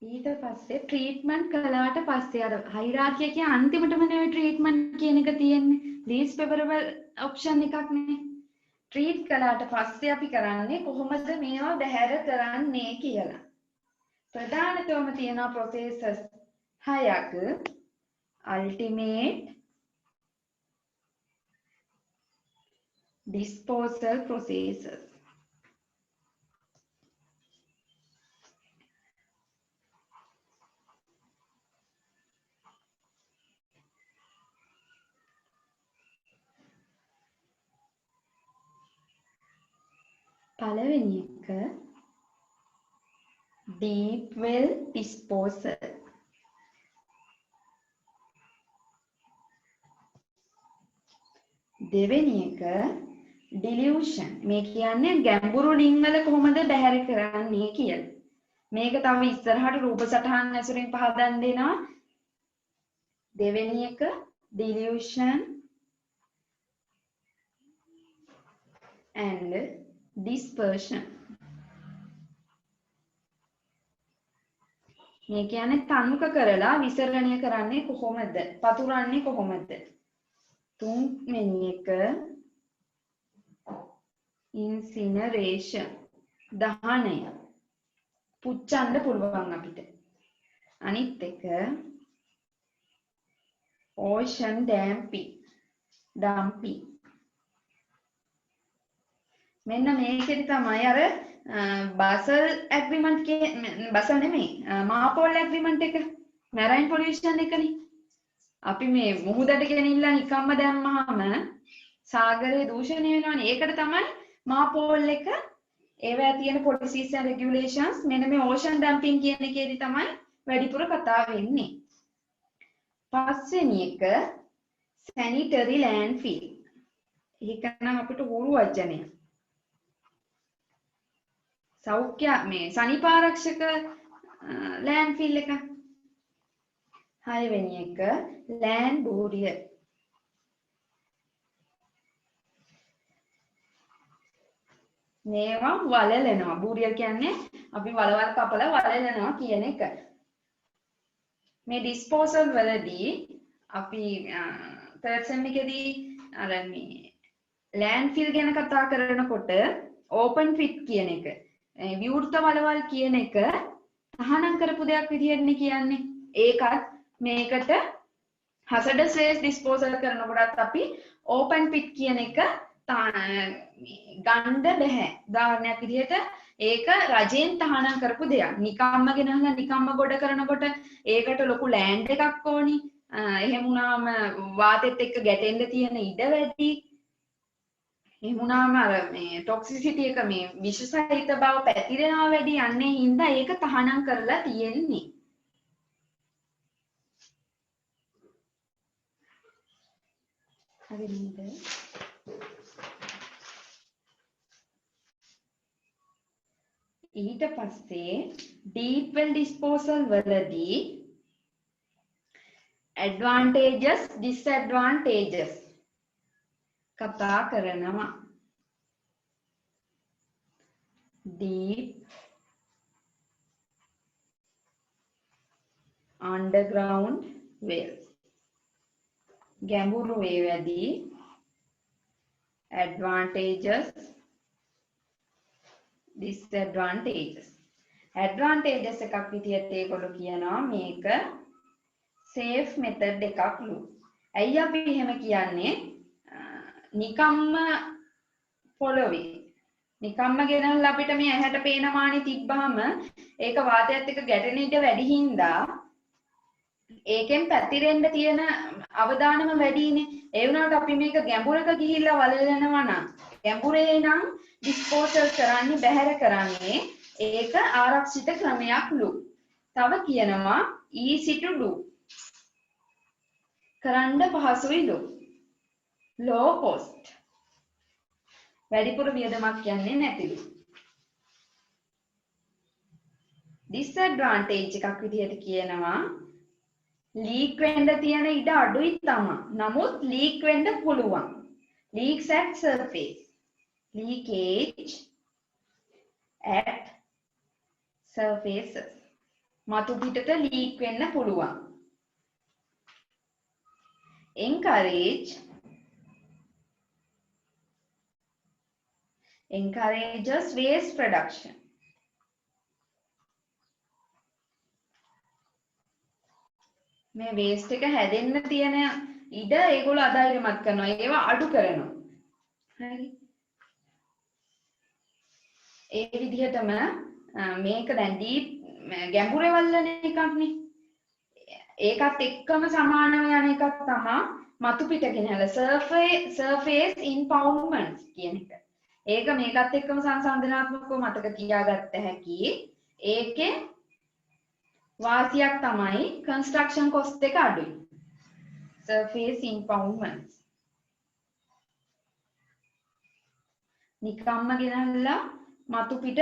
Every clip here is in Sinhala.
ඊට පස්සේ ට්‍රීට්මන්ට් කළාට පස්සේ අර හයිරාකිය එකේ අන්තිමටම නෙවෙයි ට්‍රීට්මන්ට් කියන එක තියෙන්නේ. ලීස්ට් ෆේවරබල් ඔප්ෂන් එකක් නේ. ට්‍රීට් කළාට පස්සේ අපි කරන්නේ කොහොමද මේවා බැහැර කරන්නේ කියලා. ප්‍රධානතම තියෙන ප්‍රොසෙසස් 6ක් ultimate disposal processes. පළවෙනි එක deep well disposal. දෙවෙනි එක dilution. මේ කියන්නේ ගැඹුරු ලිංගල කොහොමද බැහැර කරන්නේ කියලා. මේක තව ඉස්සරහට රූප සටහන් ඇසුරින් පහදන්න දෙනවා. දෙවෙනි එක dilution and dispersion. මේ කියන්නේ තනුක කරලා විසරණය කරන්නේ කොහොමද? පතුරන්නේ කොහොමද? තුන්වෙනි එක incineration. දහනය. පුච්චන්න පුළුවන් අපිට. අනිත් එක ocean dumping. මෙන්න මේකෙදි තමයි අර බසල් ඇග්‍රීමන්ට් බසල් නෙමෙයි මාපෝල් ඇග්‍රීමන්ට් එක මැරයින් පොලියුෂන් එකනේ. අපි මේ මුහුදට ගෙනිල්ලා නිකම්ම දැම්මහම සාගරයේ දූෂණය වෙනවනේ. ඒකට තමයි මාපෝල් එක ඒවා තියෙන policies and regulations මෙන්න මේ ocean dumping කියන එකේදී තමයි වැඩිපුර කතා වෙන්නේ. පස්වෙනි එක sanitary landfill. ඒක නම් අපිට හුරු වචනය. සෞඛ්‍ය මේ සනීපාරක්ෂක ලෑන්ඩ්ෆිල් එක. 6 වෙනි එක ලෑන්ඩ් බූරියර්. මේවා වලලනවා. බූරියර් කියන්නේ අපි වලවල් කපලා වලලනවා කියන එක. මේ ඩිස්පෝසල් වලදී අපි තර්ඩ් සෙම් එකේදී අර මේ ලෑන්ඩ්ෆිල් ගැන කතා කරනකොට ඕපන් පිට් කියන එක විවෘත වලවල් කියන එක තහනම් කරපු දෙයක් විදිහටනේ කියන්නේ. ඒකත් මේකට hazardous waste disposal කරනකොටත් අපි ඕපන් පිට් කියන එක ගන්න බෑ. උදාහරණයක් විදිහට ඒක රජයෙන් තහනම් කරපු දෙයක්. නිකම්ම ගෙනහලා නිකම්ම ගොඩ කරනකොට ඒකට ලොකු ලෑන්ඩ් එකක් ඕනි. එහෙම වුණාම වාතෙත් එක්ක ගැටෙන්න තියෙන ඉඩ වැඩි. එහෙම වුණාම අර මේ ටොක්සිසිටි එක මේ විෂ සහිත බව පැතිරෙනවා වැඩි. යන්නේ හින්දා ඒක තහනම් කරලා තියෙන්නේ. හරිද? ඊට පස්සේ deep well disposal වලදී advantages disadvantages කතා කරනවා. deep underground wells ගැඹුරු වේවැදී advantages disadvantages. advantages එකක් විදියට ඒගොල්ලෝ කියනවා මේක safe method එකක්ලු. ඇයි අපි එහෙම කියන්නේ? නිකම්ම පොළොවේ නිකම්ම ගෙනල්ලා අපිට මේ ඇහැට පේන මානේ තිබ්බහම ඒක වාතයත් එක්ක ගැටෙන ඉඩ වැඩි හින්දා ඒකෙන් පැතිරෙන්න තියෙන අවදානම වැඩිනේ. ඒ වුණාට අපි මේක ගැඹුරක ගිහිල්ලා වලලනවා නම් ගැඹුරේ නම් ඩිස්පෝසල් කරන්නේ බැහැර කරන්නේ ඒක ආරක්ෂිත ක්‍රමයක්ලු. තව කියනවා easy to do කරන්න පහසුයිලු. low cost වැඩිපුර වියදමක් යන්නේ නැතිලු. disadvantage එකක් විදිහට කියනවා ලීක් වෙන්න තියෙන ඉඩ අඩුයි තමයි. නමුත් ලීක් වෙන්න පුළුවන්. leaks at surface leakage at surfaces. මතු පිටට leak වෙන්න පුළුවන්. encourages waste production. මේ waste එක හැදෙන්න තියෙන ඉඩ ඒගොල්ලෝ අධෛර්යමත් කරනවා. ඒවා අඩු කරනවා. හරි. ඒ විදිහටම මේක දැන් deep ගැඹුරේ වල්ලන එකක්නේ. ඒකත් එක්කම සමානව යන එකක් තමයි මතු පිට ගෙනහැල surface impoundments කියන එක. ඒක මේකත් එක්කම සංසන්දනාත්මකව මතක තියාගත්ත හැකි. ඒකේ වාසියක් තමයි construction cost එක අඩුයි. surface impoundments. නිකම්ම ගෙනල්ලා මතු පිට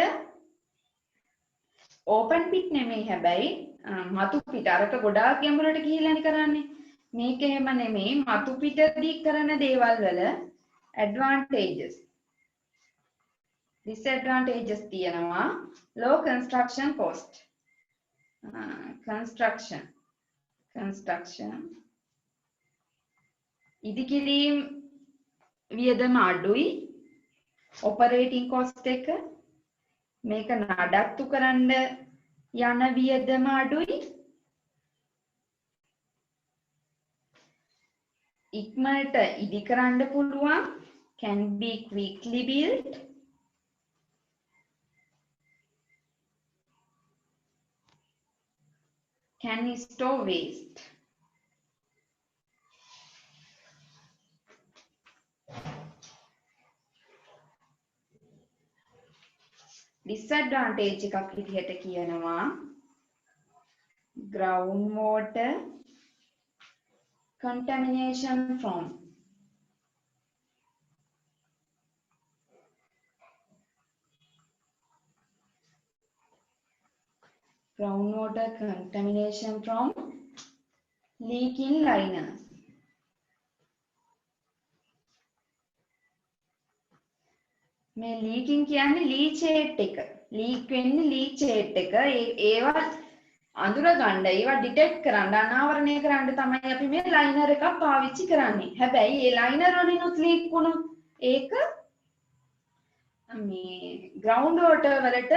open pit නෙමෙයි හැබැයි මතු පිට අරක ගොඩාක් ගැඹුරට ගිහිල්ලානේ කරන්නේ. මේක එහෙම නෙමෙයි මතු පිටදී කරන දේවල් වල advantages disadvantages තියෙනවා. low construction cost. construction ඉදිකිරීම් වියදම අඩුයි. operating cost එක මේක නඩත්තු කරන්න යන වියදම අඩුයි. ඉක්මනට ඉදි කරන්න පුළුවන්. can be quickly built. can store waste. disadvantage එකක් විදිහට කියනවා ground water contamination from groundwater contamination from leaking liners. මේ leaking කියන්නේ leachate එක. leak වෙන්නේ leachate එක. ඒවා අඳුර ගන්න, ඒවා detect කරන්න, අනාවරණය කරන්න තමයි අපි මේ liner එකක් පාවිච්චි කරන්නේ. හැබැයි මේ liner වලිනුත් leak වුණොත් ඒක මේ ground water වලට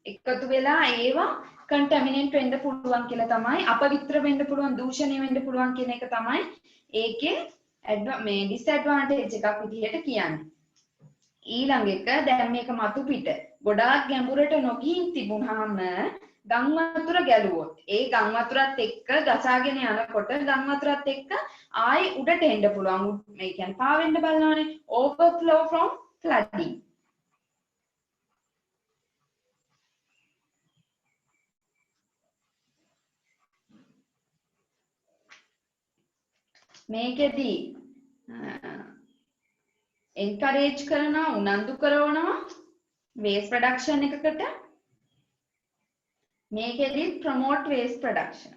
එකතු වෙලා ඒවා contaminate වෙන්න පුළුවන් කියලා තමයි, අපවිත්‍ර වෙන්න පුළුවන්, දූෂණය වෙන්න පුළුවන් කියන එක තමයි ඒකේ මේ disadvantage එකක් විදිහට කියන්නේ. ඊළඟ එක දැන් මේක මතු පිට ගොඩාක් ගැඹුරට නොගින් තිබුණාම ගම් වතුර ගැලුවොත් ඒ ගම් වතුරත් එක්ක ගසාගෙන යනකොට ගම් වතුරත් එක්ක ආයි උඩට එන්න පුළුවන්. මේ කියන්නේ පාවෙන්න බලනවානේ. overflow from flooding. මේකෙදී encourage කරනවා, උනන්දු කරනවා waste production එකකට. මේකෙදී promote waste production.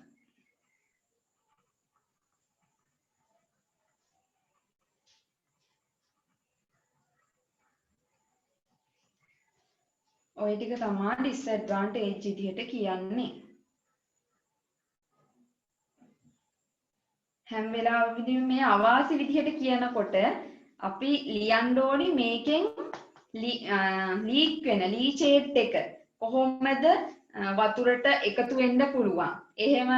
ඔය ටික තමයි disadvantage විදිහට කියන්නේ. හැම වෙලාවෙදීම මේ අවාසි විදිහට කියනකොට අපි ලියන්න ඕනි මේකෙන් ලීක් වෙන ලීචේට් එක කොහොමද වතුරට එකතු වෙන්න පුළුවන්. එහෙම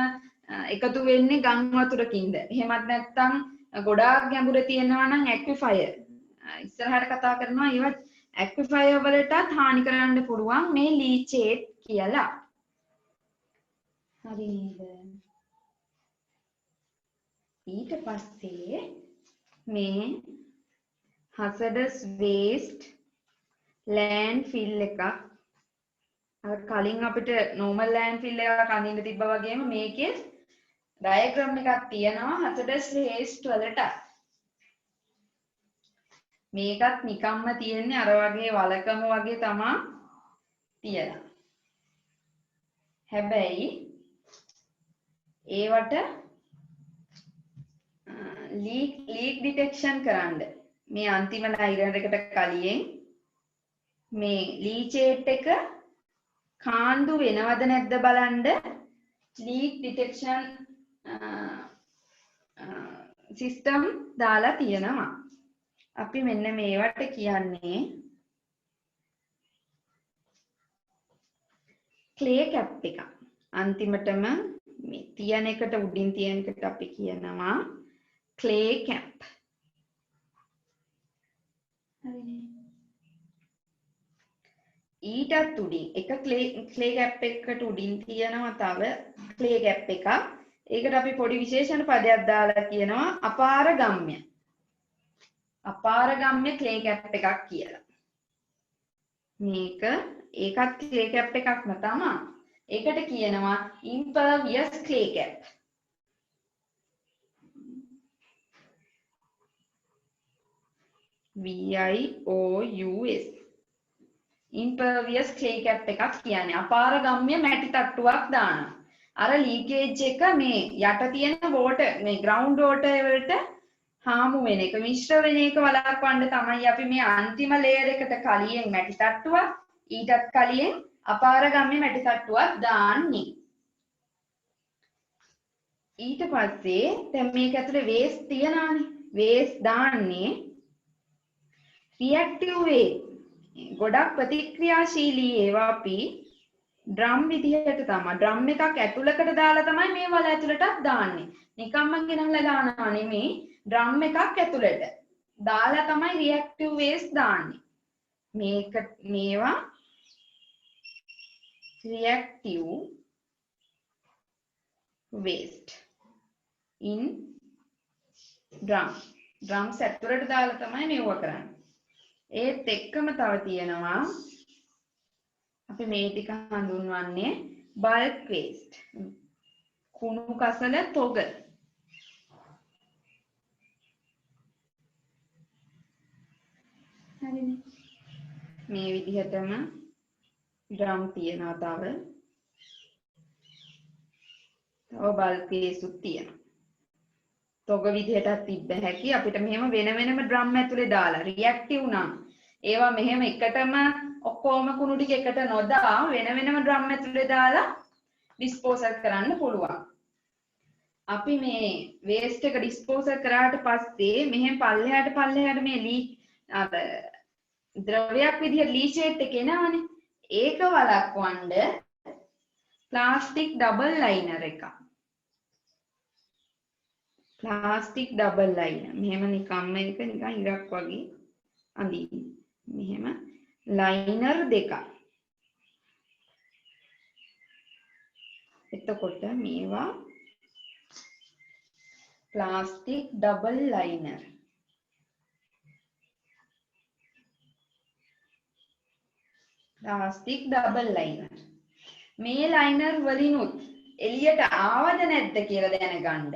එකතු වෙන්නේ ගම් වතුරකින්ද? එහෙමත් නැත්නම් ගොඩාක් ගැඹුර තියෙනවා නම් ඇක්විෆයර්. ඉස්සරහට කතා කරනවා ඒවත් ඇක්විෆයර් වලටත් හානි කරන්න පුළුවන් මේ ලීචේට් කියලා. හරි නේද? ඊට පස්සේ මේ hazardous waste landfill එකක් අර කලින් අපිට normal landfill එකක් අඳින්න තිබ්බා වගේම මේකේ diagram එකක් තියෙනවා hazardous waste වලට. මේකත් නිකම්ම තියෙන්නේ අර වගේ වලකම වගේ තමයි තියෙනවා. හැබැයි ඒවට leak detection කරන්න මේ අන්තිම ඩයග්‍රෑම් එකට කලින් මේ ලීචේට් එක කාන්දු වෙනවද නැද්ද බලන්න ලීක් ඩිටෙක්ෂන් සිස්ටම් දාලා තියෙනවා. අපි මෙන්න මේවට කියන්නේ ක්ලේ කැප් එක. අන්තිමටම මේ තියන එකට උඩින් තියන එකට අපි කියනවා ක්ලේ කැප්. හරිනේ. ඊටත් උඩින් එක ක්ලේ කැප් එකකට උඩින් තියෙනවා තව ක්ලේ කැප් එකක්. ඒකට අපි පොඩි විශේෂණ පදයක් දාලා කියනවා අපාරගම්‍ය. අපාරගම්‍ය ක්ලේ කැප් එකක් කියලා. මේක ඒකත් ක්ලේ කැප් එකක්ම තමයි. ඒකට කියනවා impervious clay cap. VIOUS. impervious clay cap එකක් කියන්නේ අපාරගම්‍ය මැටි තට්ටුවක් දානවා. අර ලීකේජ් එක මේ යට තියෙන වෝටර් මේ ග්‍රවුන්ඩ් වෝටර් වලට හාමු වෙන එක මිශ්‍ර වෙන එක වළක්වන්න තමයි අපි මේ අන්තිම ලේයර් එකට කලියෙන් මැටි තට්ටුවක් ඊටත් කලියෙන් අපාරගම්‍ය මැටි තට්ටුවක් දාන්නේ. ඊට පස්සේ දැන් මේක ඇතුලේ වේස්ට් තියනවානේ. වේස්ට් දාන්නේ රියැක්ටිව් වේ. ගොඩක් ප්‍රතික්‍රියාශීලී ඒවා අපි ඩ්‍රම් විදිහට තමයි ඩ්‍රම් එකක් ඇතුලකට දාලා තමයි මේ වල ඇතුලටත් දාන්නේ. නිකම්ම ගෙනල්ලා දානවා නෙමෙයි ඩ්‍රම් එකක් ඇතුලට දාලා තමයි රියැක්ටිව් වේස්ට් දාන්නේ. මේවා reactive waste in drums ඇතුළට දාලා තමයි මේව කරන්නේ. ඒත් එක්කම තව තියෙනවා අපි මේ ටික හඳුන්වන්නේ bulk waste. කුණු කසල තොග. හරිනේ. මේ විදිහටම ඩ්‍රම් තියෙනවා තව බල්ක් වේස්ට් තියෙනවා. තොග විදිහටත් තිබ්බ හැකි අපිට මෙහෙම වෙන වෙනම ඩ්‍රම් ඇතුලේ දාලා රියැක්ටිව් නම් ඒවා මෙහෙම එකටම ඔක්කොම කුණු ටික එකට නොදා වෙන වෙනම ඩ්‍රම් ඇතුලේ දාලා ඩිස්පෝසල් කරන්න පුළුවන්. අපි මේ වේස්ට් එක ඩිස්පෝසල් කරාට පස්සේ මෙහෙම පල්ලෙහාට මේ ද්‍රවයක් විදිහට ලීචේට් එක එනවනේ. ඒක වළක්වන්න ප්ලාස්ටික් ඩබල් ලයිනර් එකක්. Plastic double liner. මෙහෙම නිකම්ම එක නිකන් ඉරක් වගේ අඳින්න. මෙහෙම ලයිනර් දෙකක්. එතකොට මේවා plastic double liner. Plastic double liner. මේ ලයිනර් වලිනුත් එළියට ආවද නැද්ද කියලා දැනගන්න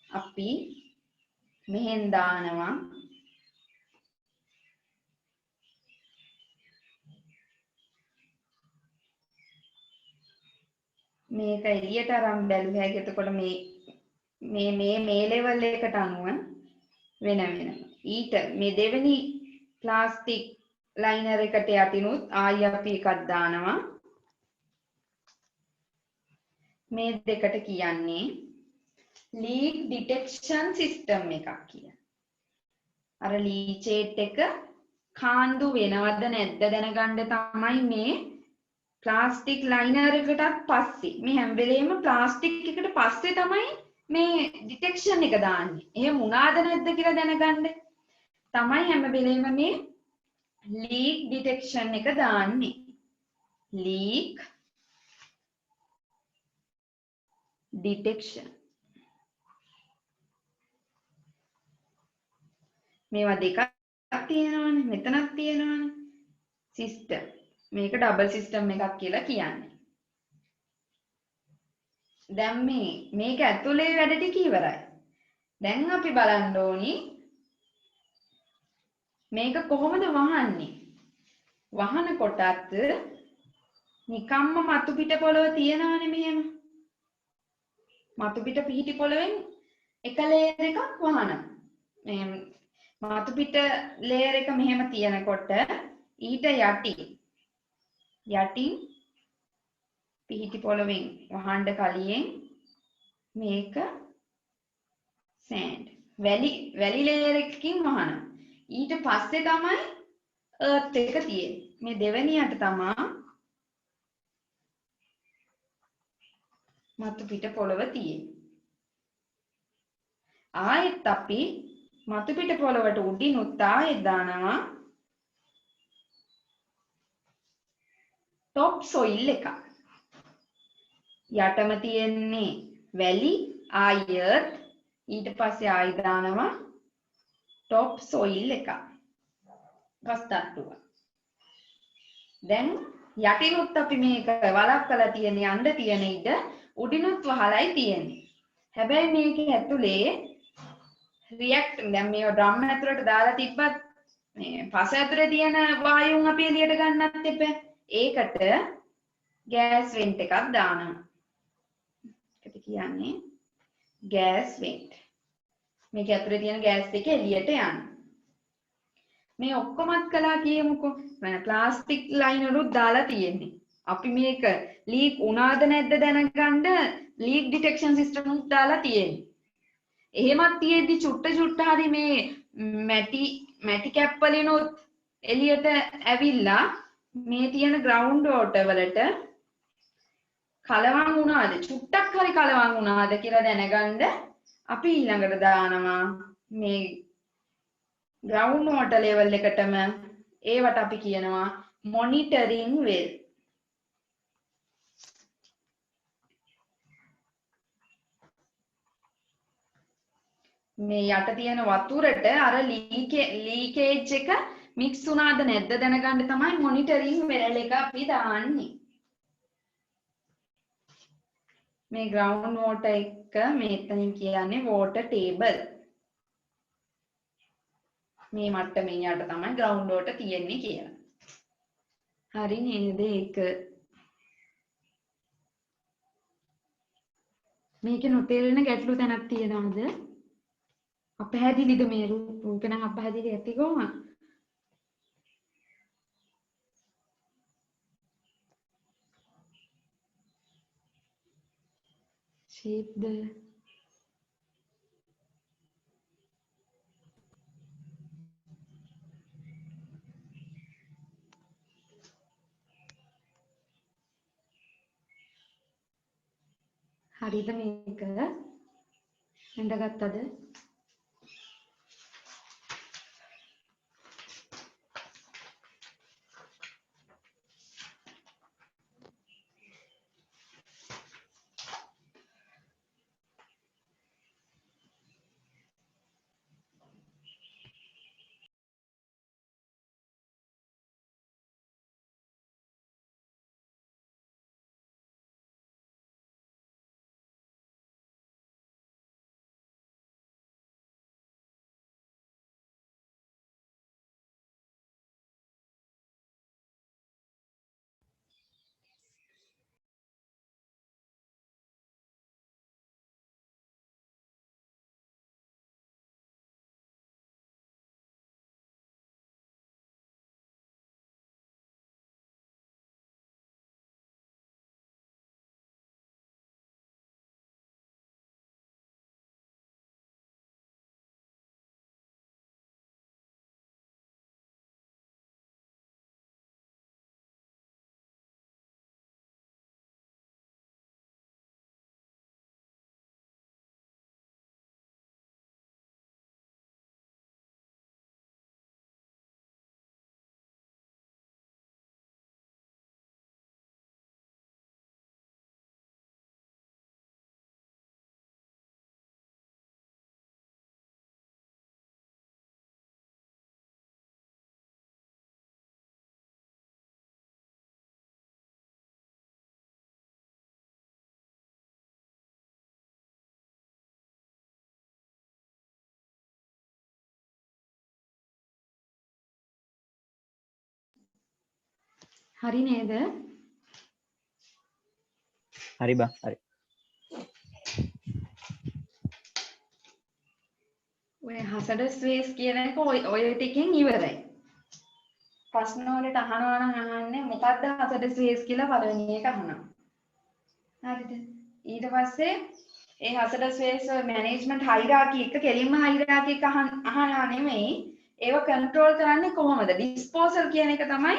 අපි මෙහෙන් දානවා මේක එළියට අරන් බැලුවා හැකි. එතකොට මේ ලෙවල් එකට අනුව වෙන ඊට මේ දෙවෙනි ප්ලාස්ටික් ලයිනර් එකට යටිනුත් ආයි අපි එකක් දානවා. මේ දෙකට කියන්නේ ලීක් ඩිටෙක්ෂන් සිස්ටම් එකක් කියලා. අර ලීචේට් එක කාන්දු වෙනවද නැද්ද දැනගන්න තමයි මේ ප්ලාස්ටික් ලයිනර් එකටත් පස්සේ මේ හැම වෙලේම ප්ලාස්ටික් එකට පස්සේ තමයි මේ ඩිටෙක්ෂන් එක දාන්නේ. එහෙම වුණාද නැද්ද කියලා දැනගන්න තමයි හැම වෙලේම මේ ලීක් ඩිටෙක්ෂන් එක දාන්නේ. Leak detection. මේවා දෙකක් තියෙනවානේ. මෙතනක් තියෙනවානේ. සිස්ටම්. මේක ඩබල් සිස්ටම් එකක් කියලා කියන්නේ. දැන් මේක ඇතුලේ වැඩ ටික ඉවරයි. දැන් අපි බලන්න ඕනි මේක කොහොමද වහන්නේ? වහනකොටත් නිකම්ම මතු පිට පොළව තියෙනවනේ මෙහෙම. මතු පිට පිහිටි පොළවෙන් එක ලේයර් එකක් වහනවා. මේ මතු පිට ලේයර් එක මෙහෙම තියනකොට ඊට යටින් පිහිටි පොළවෙන් වහන්න කලියෙන් මේක sand වැලි layer එකකින් වහනවා. ඊට පස්සේ තමයි earth එක තියෙන්නේ. මේ දෙවෙනියට තමයි මතු පිට පොළව තියෙන්නේ. ආයෙත් අපි මතු පිට පොළවට උඩිනුත් ආයෙත් දානවා top soil එක. යටම තියෙන්නේ වැලි ආයෙත් ඊට පස්සේ ආයෙ දානවා top soil එක. ගස්තට්ටුව. දැන් යටිනුත් අපි මේක වලක්කලා තියෙන යන්න තියෙන ඉඩ උඩිනුත් වහලයි තියෙන්නේ. හැබැයි මේක ඇතුලේ රියැක්ට් දැන් මේව ඩ්‍රම් ඇතුලට දාලා තිබ්බත් මේ පස ඇතුලේ තියෙන වායුන් අපි එළියට ගන්නත් එපා. ඒකට ගෑස් වෙන්ට් එකක් දානවා. ඒකට කියන්නේ ගෑස් වෙන්ට්. මේක ඇතුලේ තියෙන ගෑස් ටික එළියට යනවා. මේ ඔක්කොමත් කළා කියමුකෝ. ප්ලාස්ටික් ලයින් වලුත් දාලා තියෙන්නේ. අපි මේක ලීක් වුණාද නැද්ද දැනගන්න ලීක් ඩිටෙක්ෂන් සිස්ටම් උත් දාලා තියෙන්නේ. එහෙමත් තියෙද්දි චුට්ට හරි මේ මැටි කැප් වලිනුත් එළියට ඇවිල්ලා මේ තියෙන ග්‍රවුන්ඩ් වෝටර් වලට කලවම් වුණාද චුට්ටක් හරි කලවම් වුණාද කියලා දැනගන්න අපි ඊළඟට දානවා මේ ග්‍රවුන්ඩ් වෝටර් ලෙවල් එකටම ඒවට අපි කියනවා මොනිටරින් වෙල්. මේ යට තියෙන වතුරට අර ලීකේජ් එක මික්ස් වුණාද නැද්ද දැනගන්න තමයි මොනිටරින් වෙල් එක අපි දාන්නේ. මේ ග්‍රවුන්ඩ් වෝටර් එක මෙතනින් කියන්නේ වෝටර් ටේබල්. මේ මට්ටමින් යට තමයි ග්‍රවුන්ඩ් වෝටර් තියෙන්නේ කියලා. හරි නේද ඒක? මේකේ නොතේරෙන ගැටලු තැනක් තියෙනවද? අපහැදිලිද මේ රූප නම් අපහැදිලි ඇති කොහොමද? shape the හරිද මේක? හඳගත්තද? හරි නේද? හරි බා හරි. ඔය hazardous waste කියන එක ඔය ටිකෙන් ඉවරයි. ප්‍රශ්න වලට අහනවා නම් අහන්නේ මොකද්ද hazardous waste කියලා පළවෙනි එක අහනවා. හරිද? ඊට පස්සේ ඒ hazardous waste management hierarchy එක කෙලින්ම hierarchy එක අහනවා නෙමෙයි. ඒව control කරන්නේ කොහොමද? disposal කියන එක තමයි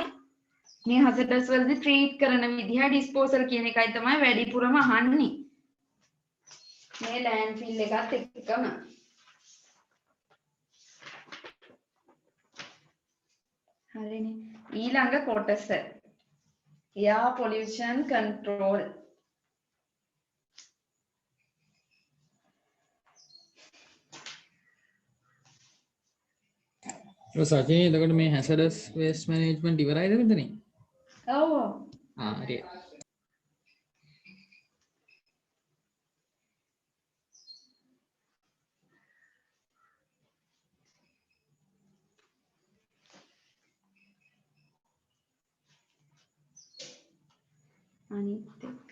මේ hazardous වලදී treat කරන විදිහ disposal කියන එකයි තමයි වැඩිපුරම අහන්නේ. මේ landfill එකත් එක්කම. හරිනේ. ඊළඟ කොටස air pollution control. සචිනී එතකොට මේ hazardous waste management ඉවරයිද මෙතනින්? ඔව්. හරි. අනිත් එක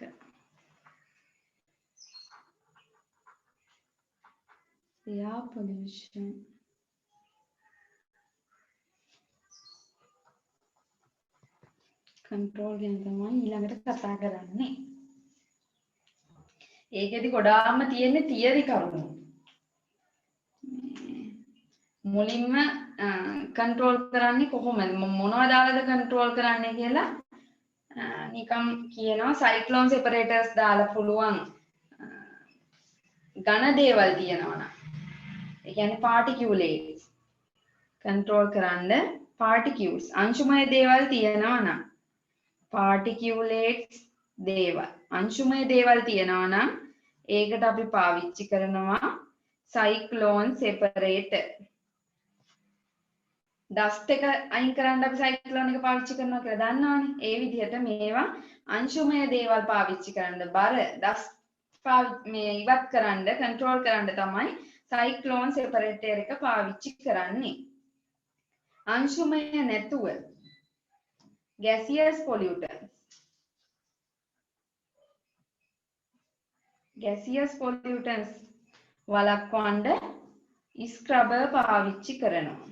air pollution control ගැන තමයි ඊළඟට කතා කරන්නේ. ඒකෙදි ගොඩාක්ම තියෙන්නේ තියරි කරුණු. මුලින්ම control කරන්නේ කොහොමද? මොනවද දාලාද control කරන්නේ කියලා නිකම් කියනවා cyclone separators දාලා පුළුවන් ඝන දේවල් තියෙනවා නම්. ඒ කියන්නේ particulates control කරන්න particles අංශුමය දේවල් තියෙනවා නම් particulates දේවල් අංශුමය දේවල් තියෙනවා නම් ඒකට අපි පාවිච්චි කරනවා cyclone separator. dust එක අයින් කරන්න අපි cyclone එක පාවිච්චි කරනවා කියලා දන්නවනේ. ඒ විදිහට මේවා අංශුමය දේවල් පාවිච්චි කරන්න බර dust මේ ඉවත් කරන්න control කරන්න තමයි cyclone separator එක පාවිච්චි කරන්නේ. අංශුමය නැතුව gaseous pollutants වළක්වන්න ස්ක්‍රබර් පාවිච්චි කරනවා.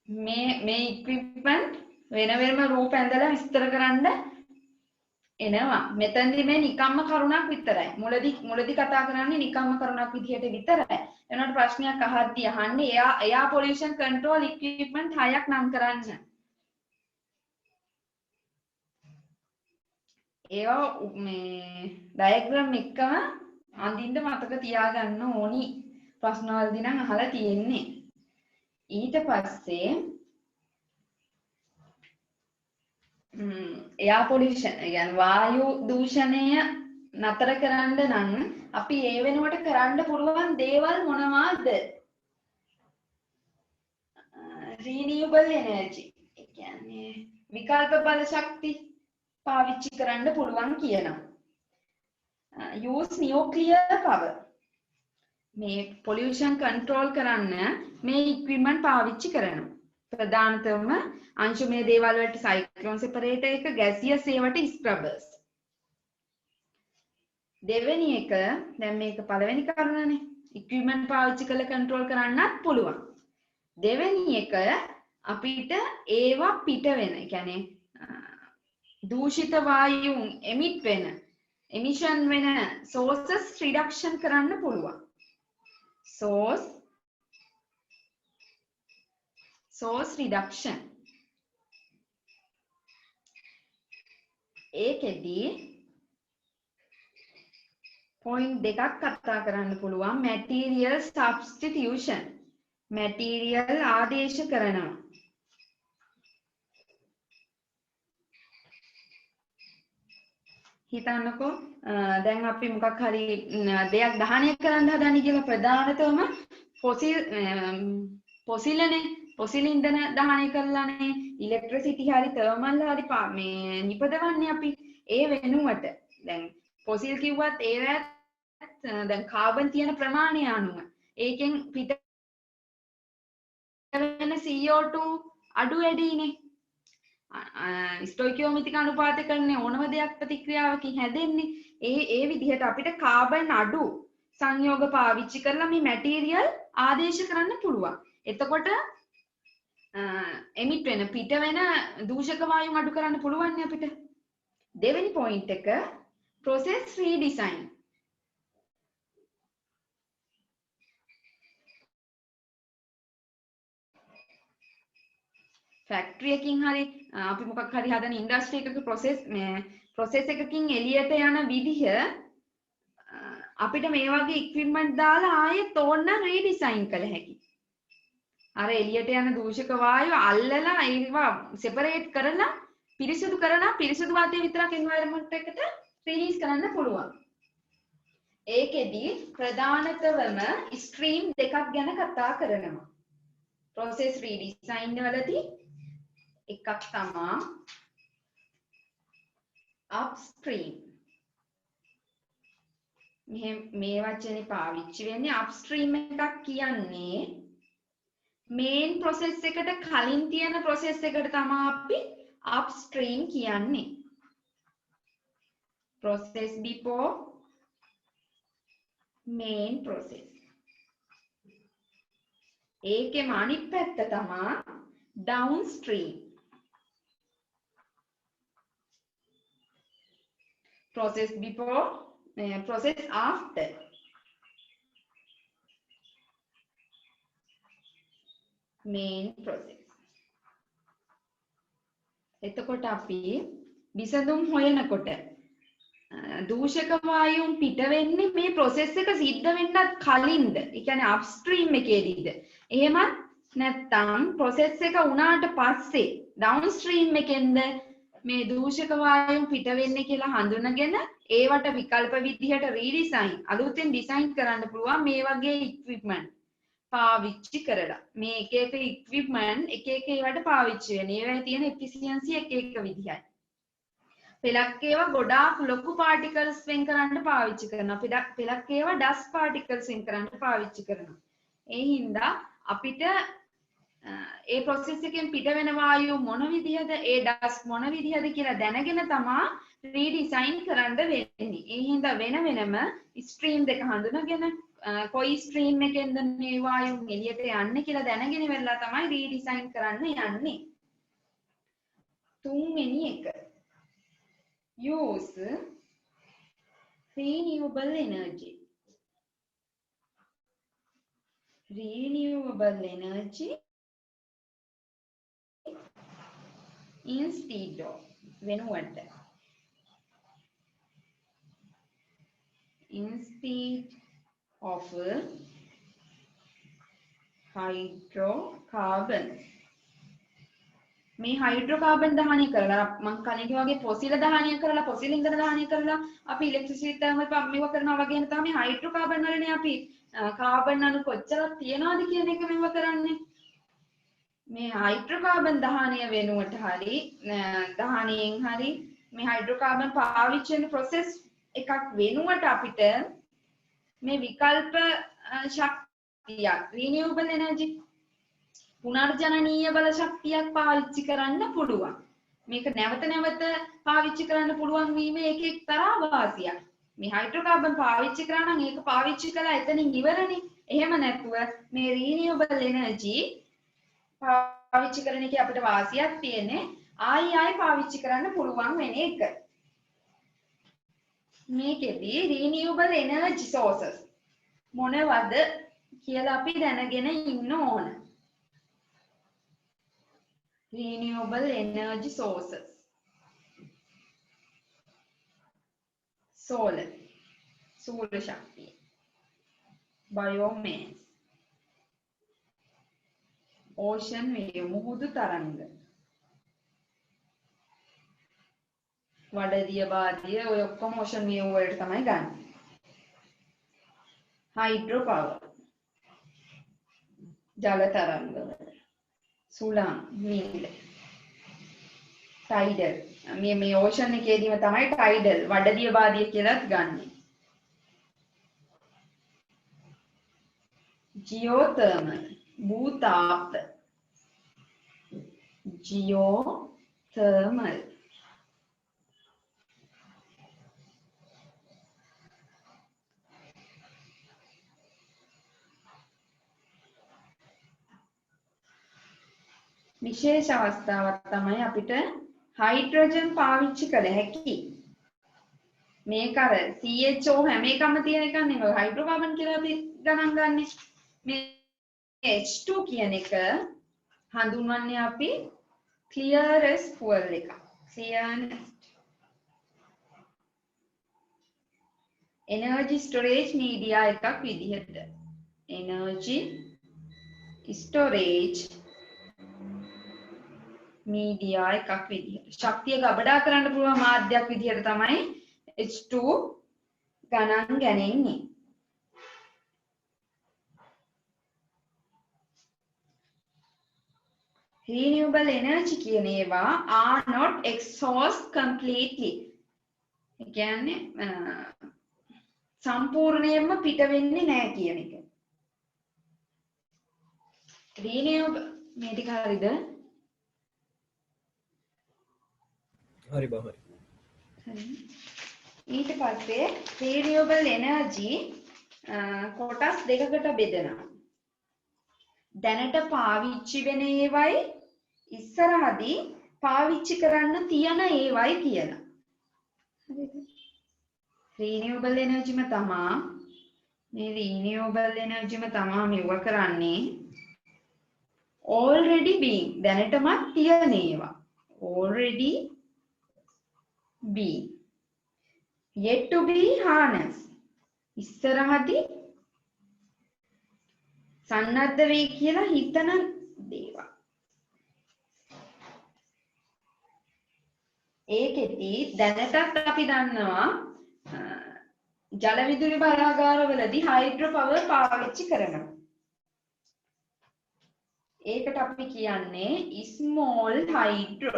මේ equipment වෙන වෙනම රූප ඇඳලා විස්තර කරන්න එනවා. මෙතනදි මේ නිකම්ම කරුණක් විතරයි. මුලදී කතා කරන්නේ නිකම්ම කරුණක් විදිහට විතරයි. එනකොට ප්‍රශ්නයක් අහද්දී අහන්නේ air pollution control equipment 6ක් නම් කරන්න. ඒවා මේ ඩයග්‍රෑම් එකම අඳින්න මතක තියාගන්න ඕනි. ප්‍රශ්න වලදී නම් අහලා තියෙන්නේ. ඊට පස්සේ air pollution කියන්නේ වායු දූෂණය නතර කරන්න නම් අපි ඒ වෙනුවට කරන්න පුළුවන් දේවල් මොනවාද? renewable energy ඒ කියන්නේ විකල්ප බල ශක්ති පාවිච්චි කරන්න පුළුවන් කියනවා. use nuclear power මේ pollution control කරන්න මේ equipment පාවිච්චි කරනවා. ප්‍රධානතම අංශුමය දේවල් වලට cyclone separator එක, gaseous ඒවට scrubbers. දෙවෙනි එක දැන් මේක පළවෙනි කරුණනේ. equipment පාවිච්චි කරලා control කරන්නත් පුළුවන්. දෙවෙනි එක අපිට ඒවා පිට වෙන, ඒ කියන්නේ දූෂිත වායුන් emit වෙන, emission වෙන sources reduction කරන්න පුළුවන්. source reduction. ඒකෙදි point දෙකක් කතා කරන්න පුළුවන්. material substitution. material ආදේශ කරනවා. හිතන්නකෝ දැන් අපි මොකක් හරි දෙයක් දහනය කරන්න හදන්නේ කියලා ප්‍රධානතම පොසිලනේ පොසිල් ඉන්ධන දහනය කරලානේ ඉලෙක්ට්‍රිසිටි හරි තර්මල් හරි මේ නිපදවන්නේ අපි. ඒ වෙනුවට දැන් පොසිල් කිව්වත් ඒවත් දැන් කාබන් තියෙන ප්‍රමාණය අනුව ඒකෙන් පිට වෙන CO2 අඩු වැඩිනේ. ස්ටොයිකියෝමෙට්‍රික් අනුපාත කරන්නේ ඕනම දෙයක් ප්‍රතික්‍රියාවකින් හැදෙන්නේ. ඒ විදිහට අපිට කාබන් අඩු සංයෝග පාවිච්චි කරලා මේ මැටීරියල් ආදේශ කරන්න පුළුවන්. එතකොට එමිට් වෙන පිට වෙන දූෂක වායුන් අඩු කරන්න පුළුවන් නේ අපිට. දෙවෙනි පොයින්ට් එක process redesign. ෆැක්ටරි එකකින් හරි අපි මොකක් හරි හදන ඉන්ඩස්ට්‍රි එකක process එකකින් එළියට යන විදිහ අපිට මේ වගේ ඉක්විප්මන්ට් දාලා ආයෙත් ඕනනම් රීඩිසයින් කළ හැකියි. අර එළියට යන දූෂක වායු අල්ලලා ඒවා සෙපරේට් කරලා පිරිසිදු වාතය විතරක් එන්වයරන්මන්ට් එකට රිලීස් කරන්න පුළුවන්. ඒකෙදි ප්‍රධානතවම ස්ට්‍රීම් දෙකක් ගැන කතා කරනවා. process redesign වලදී එකක් තමා upstream. මේ වචනේ පාවිච්චි වෙන්නේ upstream එකක් කියන්නේ main process එකට කලින් තියෙන process එකට තමයි අපි upstream කියන්නේ. process before main process. ඒකෙම අනිත් පැත්ත තමයි downstream. process before process after. main process. එතකොට අපි විසඳුම් හොයනකොට දූෂක වායුන් පිට වෙන්නේ මේ process එක සිද්ධ වෙන්නත් කලින්ද? ඒ කියන්නේ upstream එකේදීද? එහෙමත් නැත්නම් process එක වුණාට පස්සේ downstream එකෙන්ද මේ දූෂක වායුන් පිට වෙන්නේ කියලා හඳුනගෙන ඒවට විකල්ප විදිහට රීඩිසයින් අලුතෙන් ඩිසයින් කරන්න පුළුවන් මේ වගේ ඉක්විප්මන්ට් පාවිච්චි කරලා. මේ එක එක ඉක්විප්මන්ට් එක එක ඒවට පාවිච්චි වෙන්නේ. ඒවයි තියෙන එෆිසියන්සි එක එක විදිහයි. පෙලක් ඒවා ගොඩාක් ලොකු පාටිකල්ස් වෙන් කරන්න පාවිච්චි කරනවා. පෙලක් ඒවා ඩස්ට් පාටිකල්ස් වෙන් කරන්න පාවිච්චි කරනවා. ඒ හින්දා අපිට ඒ process එකෙන් පිට වෙන වායු මොන විදිහද ඒ ඩස්ට් මොන විදිහද කියලා දැනගෙන තමයි රීඩිසයින් කරන්න වෙන්නේ. ඒ හින්දා වෙන වෙනම ස්ට්‍රීම් දෙක හඳුනගෙන කොයි ස්ට්‍රීම් එකෙන්ද මේ වායුන් එළියට යන්නේ කියලා දැනගෙන ඉවරලා තමයි රීඩිසයින් කරන්න යන්නේ. තුන්වෙනි එක use renewable energy. Renewable energy instead of වෙනුවට instead of hydrocarbons. මේ හයිඩ්‍රෝකාබන් දහනය කරලා මම කලින් වගේ ෆොසිල දහනය කරලා ෆොසිල් ඉන්ධන දහනය කරලා අපි ඉලෙක්ට්‍රිසිටි තර්මල් පම්ප් කරනවා වගේ නේ තමයි හයිඩ්‍රෝකාබන් වලනේ අපි කාබන් අණු කොච්චරක් තියනවද කියන එක මෙව කරන්නේ. මේ හයිඩ්‍රෝකාබන් දහනය වෙනුවට හරි දහනයෙන් හරි මේ හයිඩ්‍රෝකාබන් පාවිච්චි වෙන process එකක් වෙනුවට අපිට මේ විකල්ප ශක්තිය renewable energy පුනර්ජනනීය බල ශක්තියක් පාවිච්චි කරන්න පුළුවන්. මේක නැවත නැවත පාවිච්චි කරන්න පුළුවන් වීම ඒක එක්තරා වාසියක්. මේ හයිඩ්‍රෝකාබන් පාවිච්චි කරා නම් ඒක පාවිච්චි කළා එතනින් ඉවරනේ. එහෙම නැතුව මේ renewable energy පාවිච්චි කරන එකේ අපිට වාසියක් තියෙන්නේ ආයි පාවිච්චි කරන්න පුළුවන් වෙන එක. මේකෙදි renewable energy sources මොනවද කියලා අපි දැනගෙන ඉන්න ඕන. renewable energy sources. Solar, සූර්ය ශක්තිය. Biomass, ocean wave, මුහුදු තරංග. වඩදිය බාදිය ඔය ඔක්කොම ocean wave වලට තමයි ගන්න. hydro power, ජල තරංග වල. සුළං, wind, tidal. මේ ocean එකේදීම තමයි tidal වඩදිය බාදිය කියලාත් ගන්නෙ. geothermal, භූතාප. geothermal. විශේෂ අවස්ථාවක් තමයි අපිට හයිඩ්‍රජන් පාවිච්චි කළ හැකි. මේක අර CHO හැම එකම තියෙන එකක් නෙවෙයි. හයිඩ්‍රෝකාබන් කියලා අපි ගණන් ගන්නෙ. මේ H2 කියන එක හඳුන්වන්නේ අපි clearest fuel එක. clearest energy storage media එකක් විදිහට. energy storage media එකක් විදිහට. ශක්තිය ගබඩා කරන්න පුළුවන් මාධ්‍යයක් විදිහට තමයි H2 ගණන් ගන්නේ. renewable energy කියන ඒවා are not exhaust completely. ඒ කියන්නේ සම්පූර්ණයෙන්ම පිට වෙන්නේ නැහැ කියන එක. renewable මේ ටික හරිද? හරි බා හරි. ඊට පස්සේ renewable energy කොටස් දෙකකට බෙදෙනවා. දැනට පාවිච්චි වෙන ඒවයි ඉස්සරහදී පාවිච්චි කරන්න තියන ඒවයි කියලා. renewable energy ම තමා මේ renewable energy ම තමා මෙව කරන්නේ already being දැනටමත් තියන ඒවා. already being yet to be harnessed ඉස්සරහදී සන්නද්ධ වෙයි කියලා හිතන දේවල්. ඒකෙදි දැනටත් අපි දන්නවා ජල විදුලි බලාගාරවලදී හයිඩ්‍රෝ පවර් පාවිච්චි කරනවා. ඒකට අපි කියන්නේ small hydro.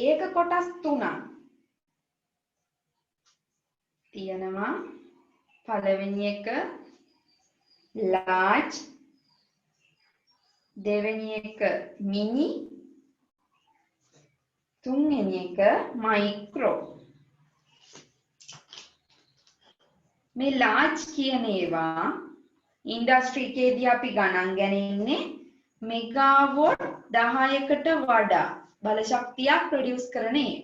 ඒක කොටස් තුනක් තියෙනවා. පළවෙනි එක large, දෙවෙනි එක mini, තුන්වෙනි එක micro. මේ large කියන ඒවා ඉන්ඩස්ට්‍රි එකේදී අපි ගණන් ගන්නේ මෙගාවොට් 10කට වඩා බල ශක්තියක් ප්‍රොඩියුස් කරන ඒ.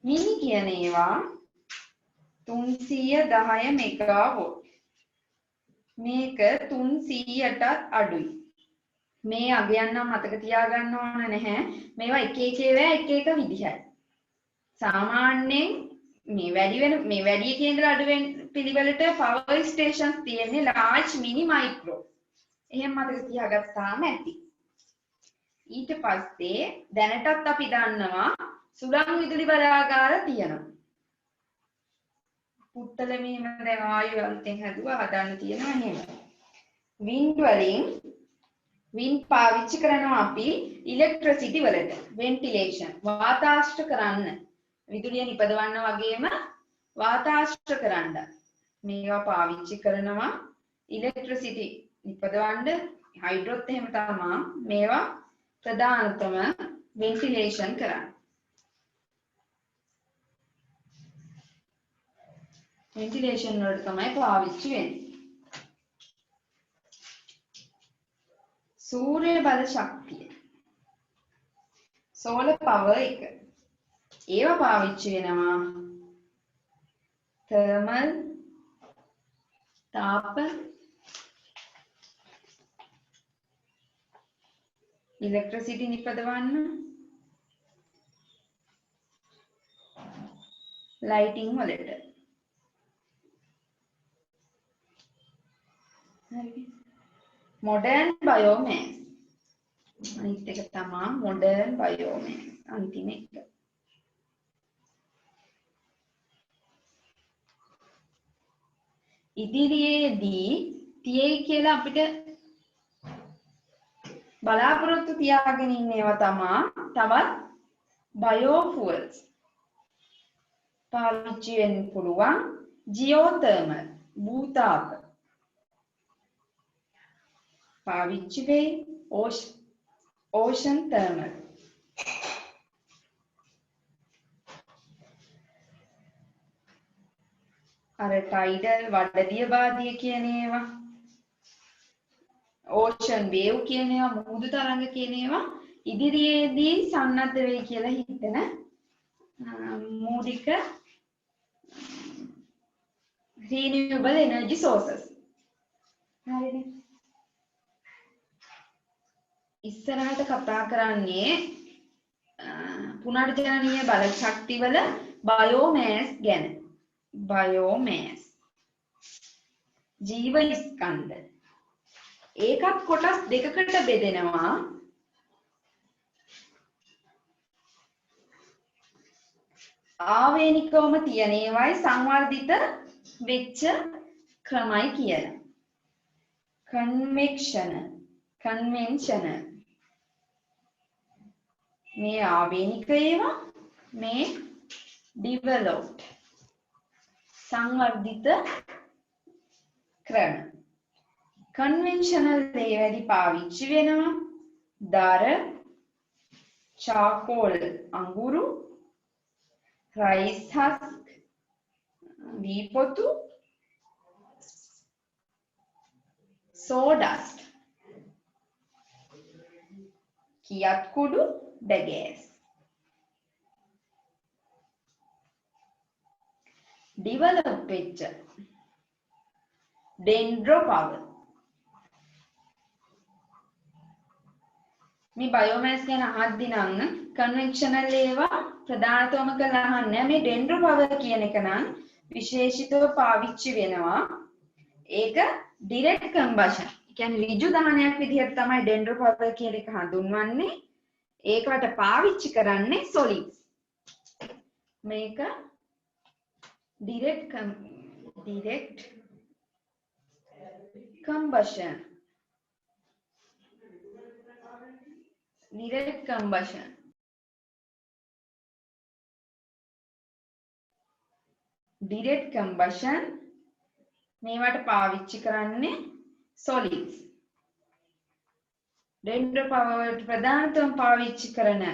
mini කියන ඒවා 310 මෙගාවොට්. මේක 300ටත් අඩුයි. මේ අගයන් නම් මතක තියාගන්න ඕන නැහැ. මේවා එක එක ඒවා එක එක විදිහයි. සාමාන්‍යයෙන් මේ වැඩි එකේ ඉඳලා අඩු වෙන පිළිවෙලට පවර් ස්ටේෂන්ස් තියෙන්නේ large, mini, micro. එහෙම මතක තියාගත්තාම ඇති. ඊට පස්සේ දැනටත් අපි දන්නවා සුළං විදුලි බලාගාර තියෙනවා. පුත්තල මෙහෙම දැන් ආයු අලුතෙන් හදුවා හදන්න තියෙනවා එහෙම. wind වලින් wind පාවිච්චි කරනවා අපි ඉලෙක්ට්‍රිසිටි වලට ventilation වාතාශ්‍ර කරන්න. විදුලිය නිපදවන්න වගේම වාතාශ්‍ර කරන්න. මේවා පාවිච්චි කරනවා ඉලෙක්ට්‍රිසිටි නිපදවන්න. හයිඩ්‍රොත් එහෙම තමයි මේවා ප්‍රධානතම ventilation කරන්නේ. ventilation වලට තමයි පාවිච්චි වෙන්නේ. සූර්ය බල ශක්තිය solar power එක. ඒවා පාවිච්චි වෙනවා thermal තාප ඉලෙක්ට්‍රිසිටි නිපදවන්න lighting වලට. modern biomass අනිත් එක තමයි modern biomass අන්තිම එක. ඉදිරියේදී තියෙයි කියලා අපිට බලාපොරොත්තු තියාගෙන ඉන්න ඒවා තමයි තවත් biofuels පාවිච්චි වෙන්න පුළුවන්. geothermal භූතාප පාවිච්චි වෙයි. ocean thermal අර tidal වඩදිය බාදිය කියන ඒවා ඕෂන් වේව් කියන ඒවා මුහුදු තරංග කියන ඒවා ඉදිරියේදී සන්නද්ධ වෙයි කියලා හිතන මූලික renewable energy sources. හරිනේ. ඉස්සරහට කතා කරන්නේ පුනර්ජනනීය බල ශක්තිවල බයෝමෑස් ගැන. බයෝමෑස්. ජීව ස්කන්ධ. ඒකත් කොටස් දෙකකට බෙදෙනවා. ආවේනිකවම තියෙන ඒවායි සංවර්ධිත වෙච්ච ක්‍රමයි කියලා. කන්වෙන්ෂනල් මේ ආවේනික ඒවා මේ ඩිවෙලොප්ඩ් සංවර්ධිත ක්‍රම. කන්වෙන්ෂනල් ඒවාදී පාවිච්චි වෙනවා දර, චාකෝල් අඟුරු, රයිස් හස්ක්, වී පොතු, sawdust, කියත් කුඩු, බැගෑස්. ඩිවෙලොප් වෙච්ච dendro power. මේ බයෝමෑස් ගැන අහද්දි නම් කන්වෙන්ෂනල් ඒවා ප්‍රධානතම කරලා අහන්නේ මේ dendro power කියන එක නම් විශේෂිතව පාවිච්චි වෙනවා. ඒක direct combustion. ඒ කියන්නේ ඍජු දහනයක් විදිහට තමයි dendro power කියන එක හඳුන්වන්නේ. ඒකට පාවිච්චි කරන්නේ solids. මේක direct combustion. Direct combustion. Direct combustion මේවට පාවිච්චි කරන්නේ solids. dendro power වලට ප්‍රධානතම පාවිච්චි කරන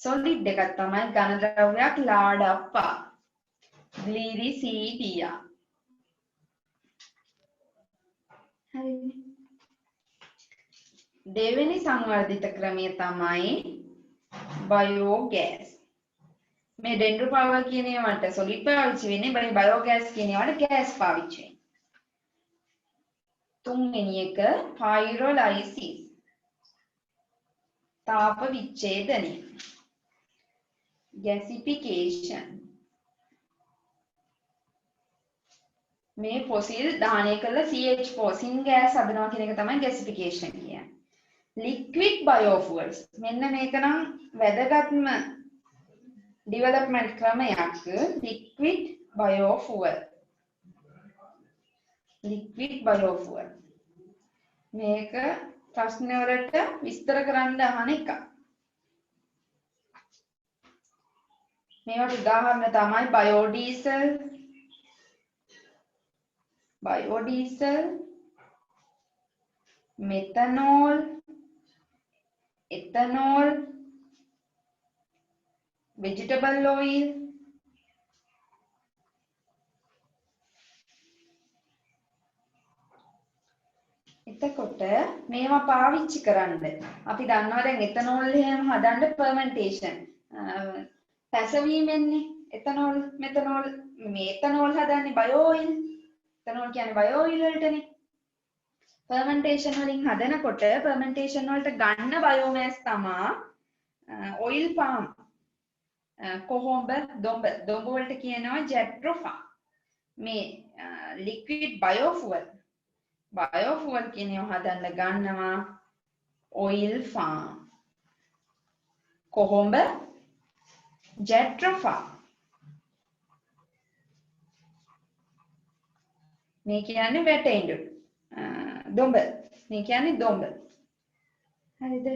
solid එකක් තමයි ඝන ද්‍රව්‍යයක් ලාඩප්පා. ග්ලිරිසීඩියා. හරිනේ. දෙවෙනි සංවර්ධිත ක්‍රමය තමයි බයෝගෑස්. මේ dendro power කියන ඒවාට solid පාවිච්චි වෙන්නේ බයෝගෑස් කියන ඒවාට ගෑස් පාවිච්චි වෙන්නේ. තුන්වෙනි එක pyrolysis. තාප විච්ඡේදනය. gasification. මේ ෆොසිල් දහනය කරලා CH4 සින්ගෑස් හදනවා කියන එක තමයි gasification කියන්නේ. liquid biofuels. මෙන්න මේක නම් වැදගත්ම development ක්‍රමයක්. liquid biofuel. liquid biofuel. මේක ප්‍රශ්න වලට විස්තර කරන්න අහන එක. මේවට උදාහරණ තමයි biodiesel, methanol, ethanol, vegetable oil, එතකොට මේවා පාවිච්චි කරන්න අපි දන්නවා දැන් ethanol එහෙම හදන්න fermentation පැසවීමෙන්නේ ethanol methanol මේ ethanol හදන්නේ bio oil ethanol කියන්නේ bio oil වලටනේ fermentation වලින් හදනකොට fermentation වලට ගන්න biomass තමා oil palm කොහොඹ දොඹ වලට කියනවා jatropha මේ liquid biofuel කියන ඒවා හදන්න ගන්නවා oil farm කොහොඹ jatropha මේ කියන්නේ වැටෙඬු දොඹ මේ කියන්නේ දොඹ හරිද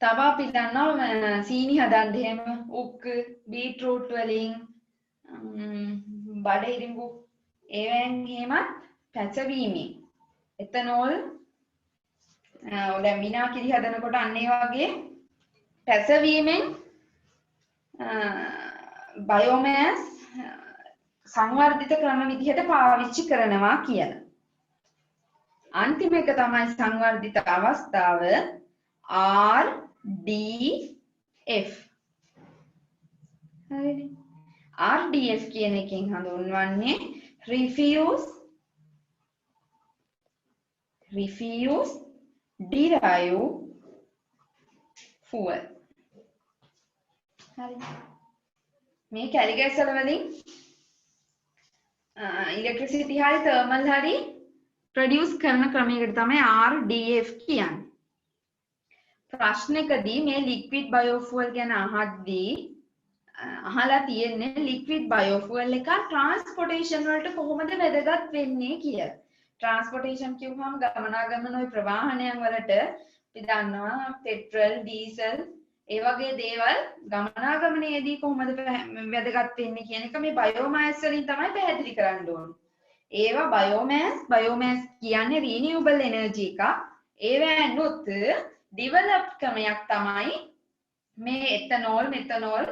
තව අපි දන්නවා සීනි හදන්න එහෙම උක් බීට්‍රූට් වලින් බඩ ඉරිඟු ඒවෙන් එහෙමත් පැසවීමෙන් එතනෝල් දැන් විනාකිරි හදනකොට අන්න ඒ වගේ පැසවීමෙන් බයෝමෑස් සංවර්ධිත ක්‍රම විදිහට පාවිච්චි කරනවා කියලා. අන්තිම එක තමයි සංවර්ධිත අවස්ථාව RDF. හරිනේ. RDF කියන එකෙන් හඳුන්වන්නේ refuse derived fuel. හරි. මේ කැලිගස් වලින් ඉලෙක්ට්‍රිසිටි හරි තර්මල් හරි ප්‍රොඩියුස් කරන ක්‍රමයකට තමයි RDF කියන්නේ. ප්‍රශ්නකදී මේ ලික්විඩ් බයෝෆුවල් ගැන අහද්දී අහලා තියෙන්නේ ලික්විඩ් බයෝෆුවල් එක ට්‍රාන්ස්පෝර්ටේෂන් වලට කොහොමද වැදගත් වෙන්නේ කියලා. ට්‍රාන්ස්පෝර්ටේෂන් කියුවම ගමනාගමන ওই ප්‍රවාහනයන් වලට අපි දන්නවා පෙට්‍රල්, ඩීසල් ඒ වගේ දේවල් ගමනාගමනයේදී කොහොමද වැදගත් වෙන්නේ කියන එක මේ බයෝමාස් වලින් තමයි පැහැදිලි කරන්න ඕනේ. ඒවා බයෝමාස් කියන්නේ රිනියුබල් එනර්ජි එකක්. ඒවැනුත් ඩෙවලොප්ඩ් ක්‍රමයක් තමයි මේ එතනෝල්, මෙතනෝල්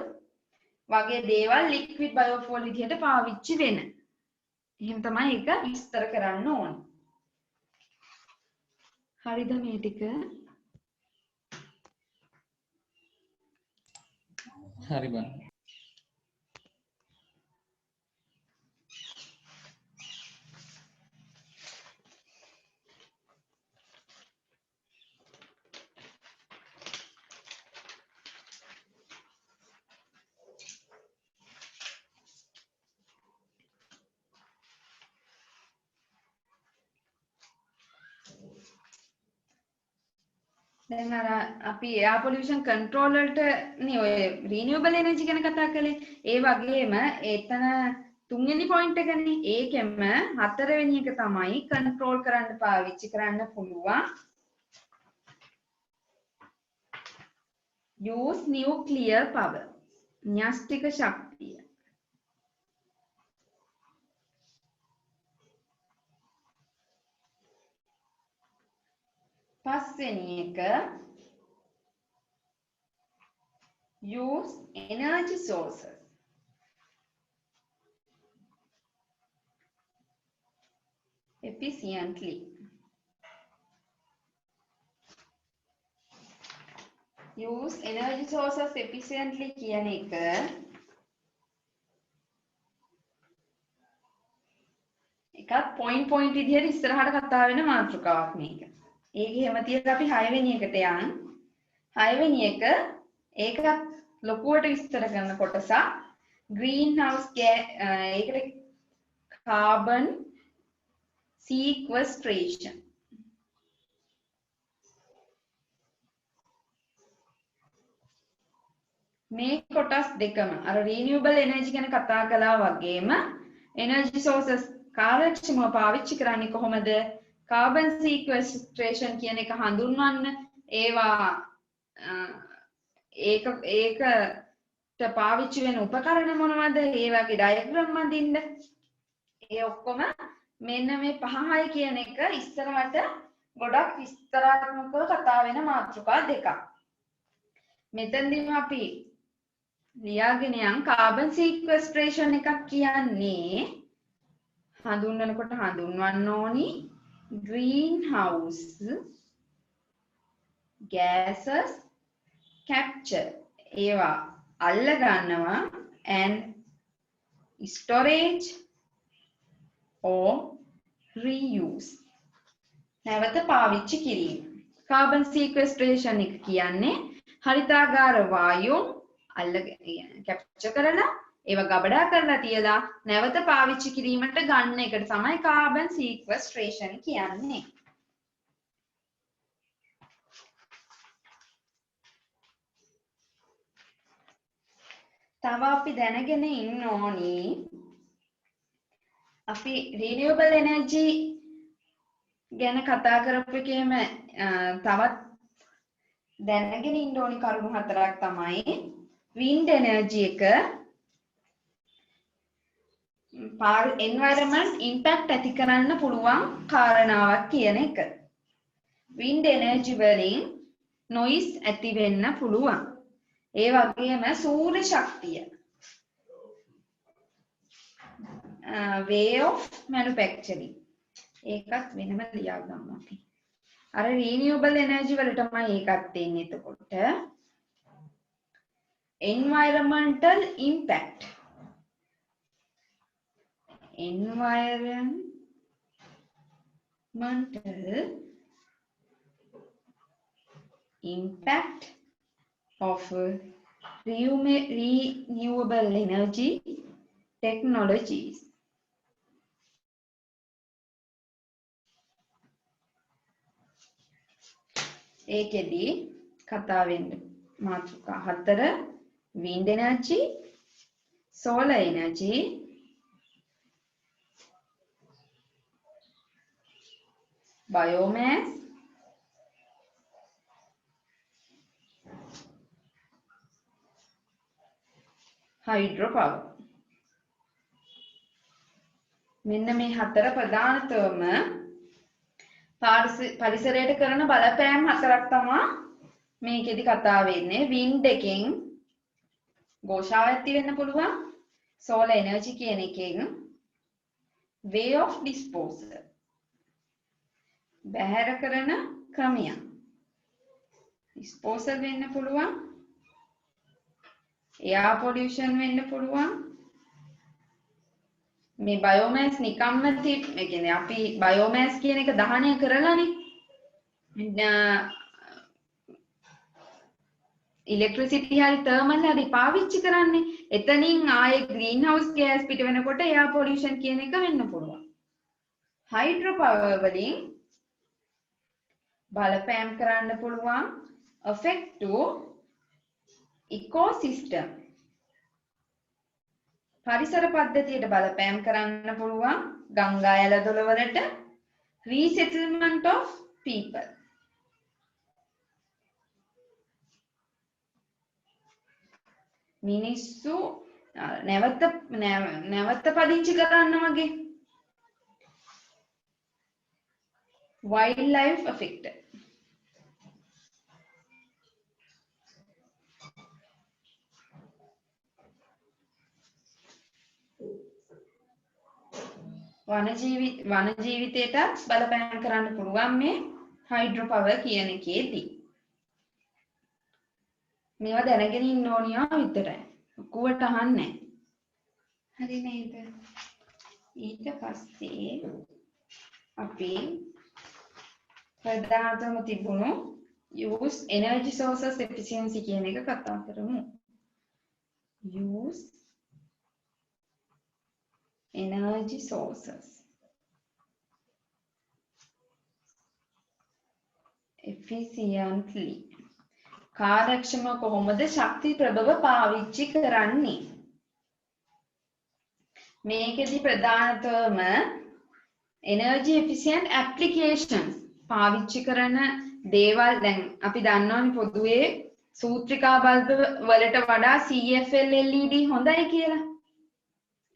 වගේ දේවල් ලික්විඩ් බයෝෆුවල් විදිහට පාවිච්චි වෙන. එහෙම තමයි ඒක විස්තර කරන්න ඕනේ. හරිද මේ ටික? හරි බං. දැන් අර අපි එයා පොලියුෂන් කන්ට්‍රෝල් වලට නේ ඔය රිනියුබල් එනර්ජි ගැන කතා කළේ. ඒ වගේම එතන තුන්වෙනි පොයින්ට් එකනේ. ඒකෙම හතරවෙනි එක තමයි කන්ට්‍රෝල් කරන්න පාවිච්චි කරන්න පුළුවන් use nuclear power. න්‍යෂ්ටික ශක්තිය. පස්වෙනි එක use energy sources. efficiently. Use energy sources efficiently කියන එක එකක් පොයින්ට් විදිහට ඉස්සරහට කතා වෙන මාතෘකාවක් මේක. ඒක එහෙම තියලා අපි 6 වෙනි එකට යන්. 6 වෙනි එක ඒකත් ලොකුවට විස්තර කරන කොටසක් green house ඒකට carbon sequestration. මේ කොටස් දෙකම අර renewable energy ගැන කතා කළා වගේම energy sources කාර්යක්ෂමව පාවිච්චි කරන්නේ කොහොමද? carbon sequestration කියන එක හඳුන්වන්න ඒවා ඒකට පාවිච්චි වෙන උපකරණ මොනවද? ඒ වගේ ඩයග්‍රෑම් අඳින්න. ඒ ඔක්කොම මෙන්න මේ 5යි කියන එක ඉස්සරහට ගොඩක් විස්තරාත්මකව කතා වෙන මාතෘකා දෙකක්. මෙතනදීම අපි ලියාගෙන යන් carbon sequestration එකක් කියන්නේ හඳුන්වනකොට හඳුන්වන්න ඕනි greenhouse gases capture ඒවා අල්ල ගන්නවා and storage or reuse නැවත පාවිච්චි කිරීම. carbon sequestration එක කියන්නේ හරිතාගාර වායු කැප්චර් කරලා ඒවා ගබඩා කරලා තියලා නැවත පාවිච්චි කිරීමට ගන්න එකට තමයි carbon sequestration කියන්නේ. තව අපි දැනගෙන ඉන්න ඕනි අපි renewable energy ගැන කතා කරපු එකේම තවත් දැනගෙන ඉන්න ඕනි කරුණු හතරක් තමයි wind energy එක environment impact ඇති කරන්න පුළුවන් කාරණාවක් කියන එක. wind energy වලින් noise ඇති වෙන්න පුළුවන්. ඒ වගේම සූර්ය ශක්තිය way of manufacturing ඒකත් වෙනම ලියාගමු අපි. අර renewable energy වලටමයි ඒකත් එන්නේ එතකොට. environmental impact. Environmental impact of renewable energy technologies. ඒකෙදී කතා වෙන්නේ මාතෘකා 4 wind energy, solar energy, biomass, hydropower. මෙන්න මේ හතර ප්‍රධානතම පරිසරයට කරන බලපෑම් හතරක් තමයි මේකෙදි කතා වෙන්නේ. wind එකෙන් ഘോഷාවක් ඇති වෙන්න පුළුවන්. solar energy කියන එකෙන් way of disposal බැහැර කරන ක්‍රමය disposal වෙන්න පුළුවන්. air pollution වෙන්න පුළුවන්. මේ බයෝමෑස් නිකම්ම ඒ කියන්නේ අපි බයෝමෑස් කියන එක දහනය කරලානේ ඉලෙක්ට්‍රිසිටි හරි තර්මල් හරි පාවිච්චි කරන්නේ. එතනින් ආයේ ග්‍රීන් හවුස් ගෑස් පිට වෙනකොට එයාර් පොලියුෂන් කියන එක වෙන්න පුළුවන්. හයිඩ්‍රෝ පවර් වලින් බලපෑම් කරන්න පුළුවන් affect to ecosystem. පරිසර පද්ධතියට බලපෑම් කරන්න පුළුවන් ගංගා ඇලදොල වලට resettlement of people. මිනිස්සු නැවත පදිංචි කරන්න වගේ. wildlife affected. වන ජීවිතයටත් බලපෑම් කරන්න පුළුවන් මේ හයිඩ්‍රෝ පවර් කියන එකේදී. මේවා දැනගෙන ඉන්න ඕනියා විතරයි. ඔක්කොවට අහන්නේ නැහැ. හරි නේද? ඊට පස්සේ අපි ප්‍රධානතම තිබුණු use energy sources efficiency කියන එක කතා කරමු. use energy sources efficiently. කාර්යක්ෂම කොහොමද ශක්ති ප්‍රභව පාවිච්චි කරන්නේ? මේකෙදි ප්‍රධානතම energy efficient applications පාවිච්චි කරන දේවල් දැන් අපි දන්නවනේ පොදුවේ සූත්‍රිකා බල්බ වලට වඩා CFL LED හොඳයි කියලා.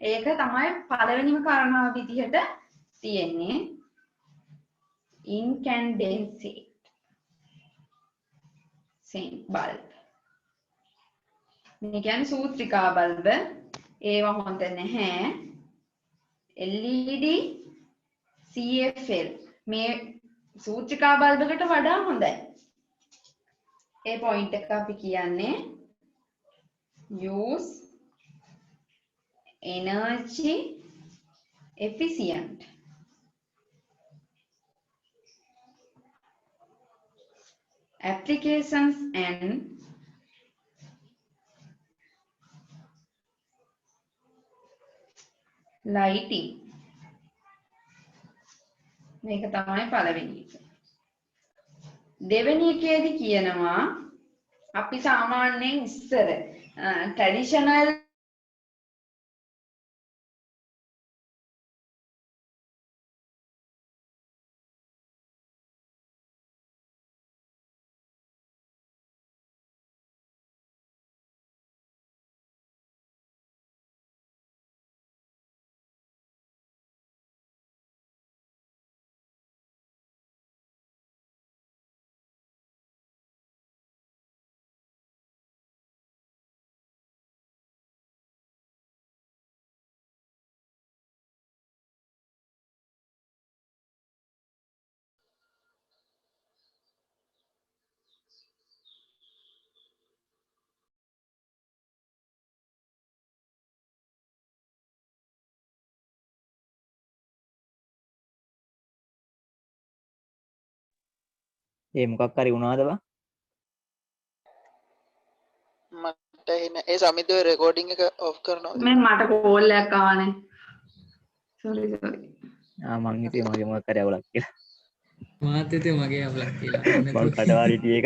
ඒක තමයි පළවෙනිම කාරණාව විදිහට තියෙන්නේ. incandescent bulb. මේ කියන්නේ සූත්‍රිකා බල්බ ඒවා හොඳ නැහැ. LED CFL මේ සූත්‍රිකා බල්බකට වඩා හොඳයි. ඒ පොයින්ට් එක අපි කියන්නේ use energy efficient. Applications and lighting. මේක තමයි පළවෙනි එක. දෙවෙනි එකේදී කියනවා අපි සාමාන්‍යයෙන් ඉස්සර traditional ඒ මොකක් හරි වුණාද බං? මට එන ඒ සමිත ඔය රෙකෝඩින් එක ඔෆ් කරනවද? මේ මට කෝල් එකක් ආවනේ. sorry. මං හිතුවේ මගේ මොකක් හරි අවුලක් කියලා. මාත් හිතේ මගේ අවුලක් කියලා. මං කටවාරිටි එක